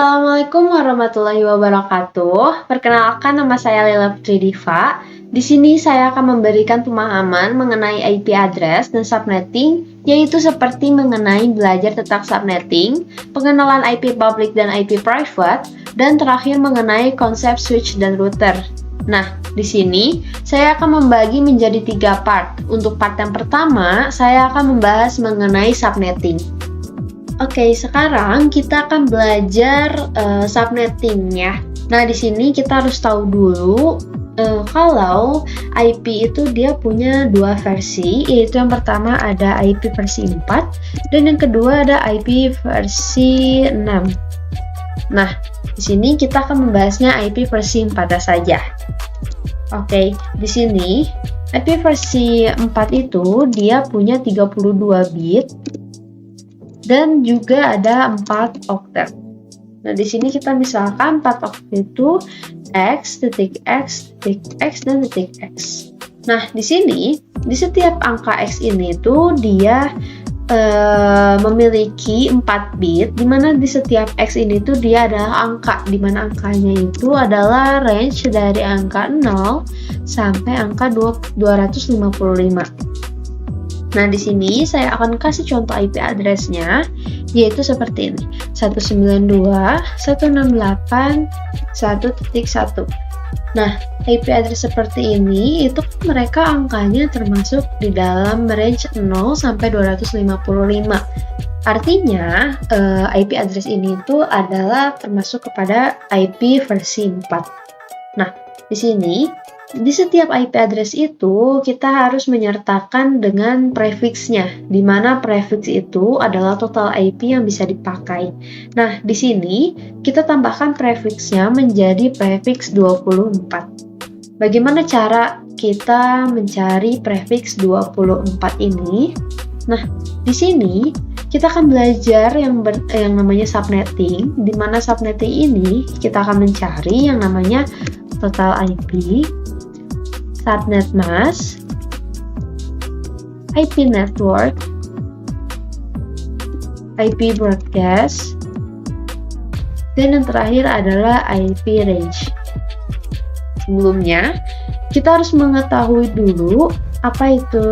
Assalamualaikum warahmatullahi wabarakatuh. Perkenalkan, nama saya Lela Putri Diva. Di sini saya akan memberikan pemahaman mengenai IP address dan subnetting, yaitu seperti mengenai belajar tentang subnetting, pengenalan IP public dan IP private, dan terakhir mengenai konsep switch dan router. Nah, di sini saya akan membagi menjadi 3 part. Untuk part yang pertama, saya akan membahas mengenai subnetting. Oke, sekarang kita akan belajar subnetting ya. Nah, di sini kita harus tahu dulu kalau IP itu dia punya 2 versi, yaitu yang pertama ada IP versi 4 dan yang kedua ada IP versi 6. Nah, di sini kita akan membahasnya IP versi 4 saja. Oke, di sini IP versi 4 itu dia punya 32 bit dan juga ada 4 oktet. Nah, di sini kita misalkan 4 oktet itu x, titik x, titik x, dan titik x. Nah, di sini di setiap angka x ini tuh dia memiliki 4 bit, di mana di setiap x ini tuh dia adalah angka, di mana angkanya itu adalah range dari angka 0 sampai angka 255. Nah, di sini saya akan kasih contoh IP address-nya, yaitu seperti ini: 192.168.1.1. Nah, IP address seperti ini itu mereka angkanya termasuk di dalam range 0 sampai 255. Artinya, IP address ini itu adalah termasuk kepada IP versi 4. Nah, di sini di setiap IP address itu kita harus menyertakan dengan prefixnya, di mana prefix itu adalah total IP yang bisa dipakai. Nah, di sini kita tambahkan prefixnya menjadi prefix 24. Bagaimana cara kita mencari prefix 24 ini? Nah, di sini kita akan belajar yang namanya subnetting, di mana subnetting ini kita akan mencari yang namanya total IP, subnet mask, IP network, IP broadcast, dan yang terakhir adalah IP range. Sebelumnya, kita harus mengetahui dulu apa itu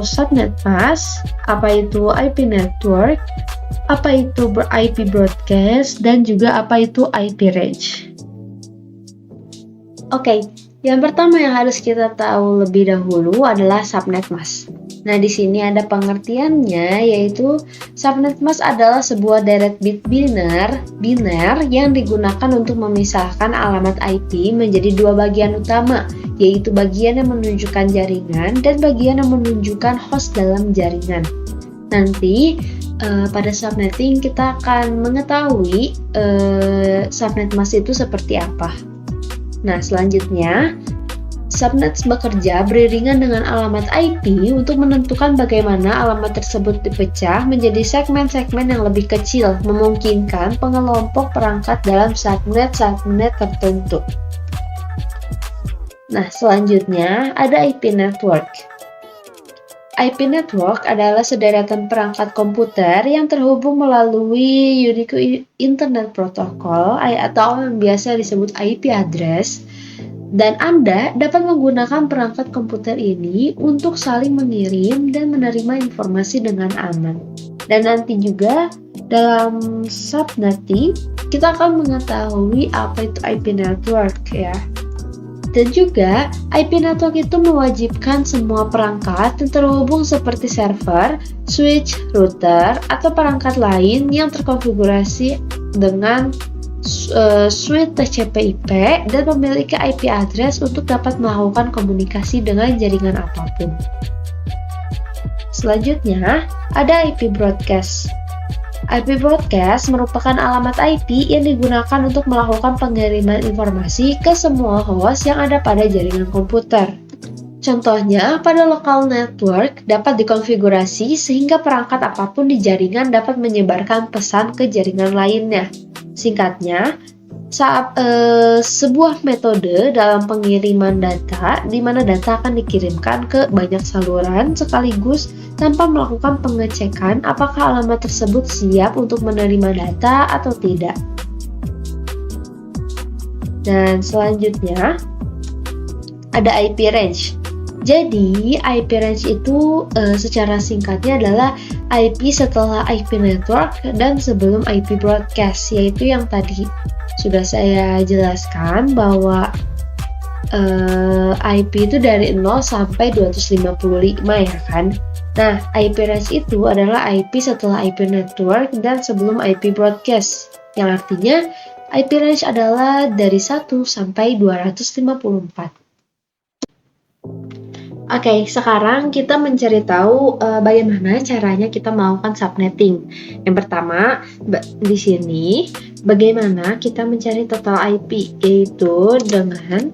subnet mask, apa itu IP network, apa itu IP broadcast, dan juga apa itu IP range. Oke. Yang pertama yang harus kita tahu lebih dahulu adalah subnet mask. Nah, di sini ada pengertiannya, yaitu subnet mask adalah sebuah deret bit biner yang digunakan untuk memisahkan alamat IP menjadi 2 bagian utama, yaitu bagian yang menunjukkan jaringan dan bagian yang menunjukkan host dalam jaringan. Nanti pada subnetting kita akan mengetahui subnet mask itu seperti apa. Nah, selanjutnya, subnet bekerja beriringan dengan alamat IP untuk menentukan bagaimana alamat tersebut dipecah menjadi segmen-segmen yang lebih kecil, memungkinkan pengelompok perangkat dalam subnet tertentu. Nah, selanjutnya ada IP network. IP network adalah sederetan perangkat komputer yang terhubung melalui Unique Internet Protocol atau yang biasa disebut IP address, dan Anda dapat menggunakan perangkat komputer ini untuk saling mengirim dan menerima informasi dengan aman. Dan nanti juga dalam subnetting kita akan mengetahui apa itu IP network ya. Dan juga, IP network itu mewajibkan semua perangkat yang terhubung seperti server, switch, router, atau perangkat lain yang terkonfigurasi dengan suite TCP/IP dan memiliki IP address untuk dapat melakukan komunikasi dengan jaringan apapun. Selanjutnya, ada IP broadcast. IP broadcast merupakan alamat IP yang digunakan untuk melakukan pengiriman informasi ke semua host yang ada pada jaringan komputer. Contohnya, pada local network dapat dikonfigurasi sehingga perangkat apapun di jaringan dapat menyebarkan pesan ke jaringan lainnya. Singkatnya, sebuah metode dalam pengiriman data di mana data akan dikirimkan ke banyak saluran sekaligus tanpa melakukan pengecekan apakah alamat tersebut siap untuk menerima data atau tidak. Dan selanjutnya ada IP range. Jadi IP range itu secara singkatnya adalah IP setelah IP network dan sebelum IP broadcast, yaitu yang tadi sudah saya jelaskan bahwa IP itu dari 0 sampai 255 ya kan. Nah, IP range itu adalah IP setelah IP network dan sebelum IP broadcast, yang artinya IP range adalah dari 1 sampai 254. Oke, sekarang kita mencari tahu bagaimana caranya kita melakukan subnetting. Yang pertama, di sini bagaimana kita mencari total IP, yaitu dengan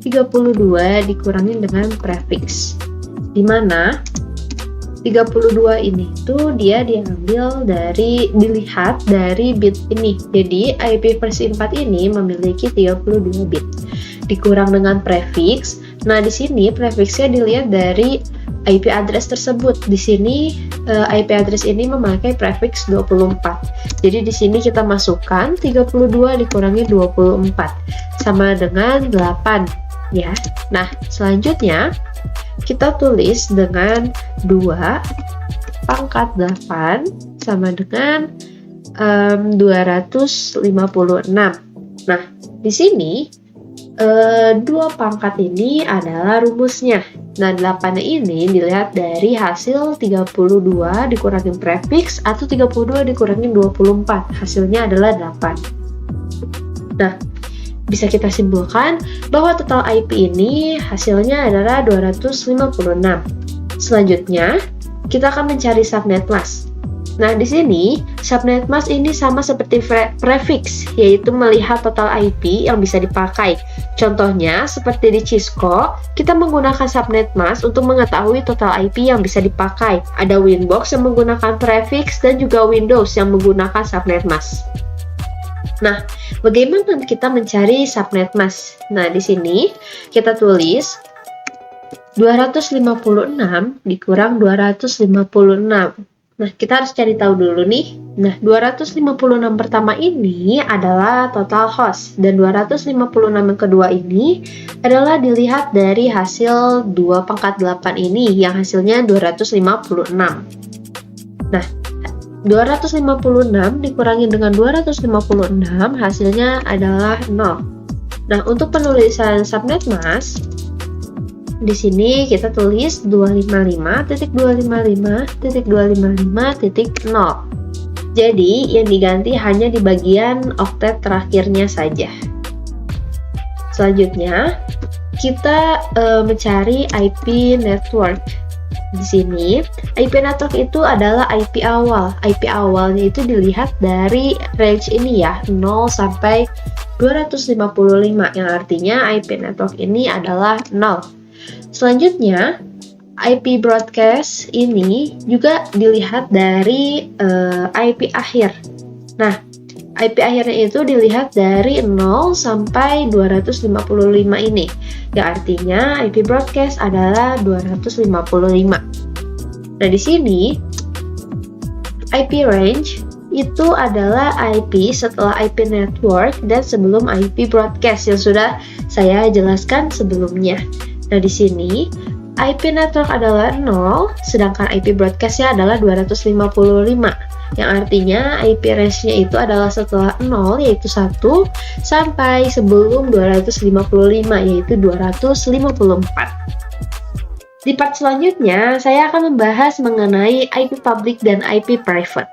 32 dikurangi dengan prefix, di mana 32 ini tuh dia dilihat dari bit ini. Jadi IP versi 4 ini memiliki 32 bit dikurang dengan prefix. Nah, di sini prefixnya dilihat dari IP address tersebut. Di sini IP address ini memakai prefix 24. Jadi di sini kita masukkan 32 dikurangi 24 sama dengan 8 ya. Nah, selanjutnya kita tulis dengan 2 pangkat 8 sama dengan 256. Nah, di sini 2 pangkat ini adalah rumusnya. Nah, 8 ini dilihat dari hasil 32 dikurangi prefix atau 32 dikurangi 24. Hasilnya adalah 8. Nah, bisa kita simpulkan bahwa total IP ini hasilnya adalah 256. Selanjutnya, kita akan mencari subnet mask. Nah, di sini subnet mask ini sama seperti prefix, yaitu melihat total IP yang bisa dipakai. Contohnya, seperti di Cisco, kita menggunakan subnet mask untuk mengetahui total IP yang bisa dipakai. Ada Winbox yang menggunakan prefix dan juga Windows yang menggunakan subnet mask. Nah, bagaimana kita mencari subnet mask? Nah, di sini kita tulis 256 dikurang 256. Nah, kita harus cari tahu dulu nih. Nah, 256 pertama ini adalah total host, dan 256 yang kedua ini adalah dilihat dari hasil 2 pangkat 8 ini, yang hasilnya 256. Nah, 256 dikurangi dengan 256 hasilnya adalah 0. Nah, untuk penulisan subnet mask, di sini kita tulis 255.255.255.0. Jadi, yang diganti hanya di bagian oktet terakhirnya saja. Selanjutnya, kita mencari IP network. Di sini, IP network itu adalah IP awal. IP awalnya itu dilihat dari range ini ya, 0 sampai 255, yang artinya IP network ini adalah 0. Selanjutnya, IP broadcast ini juga dilihat dari IP akhir. Nah, IP akhirnya itu dilihat dari 0 sampai 255 ini, yang artinya IP broadcast adalah 255. Nah, di sini IP range itu adalah IP setelah IP network dan sebelum IP broadcast yang sudah saya jelaskan sebelumnya. Nah, di sini IP network adalah 0, sedangkan IP broadcast-nya adalah 255. Yang artinya IP range-nya itu adalah setelah 0, yaitu 1, sampai sebelum 255, yaitu 254. Di part selanjutnya, saya akan membahas mengenai IP public dan IP private.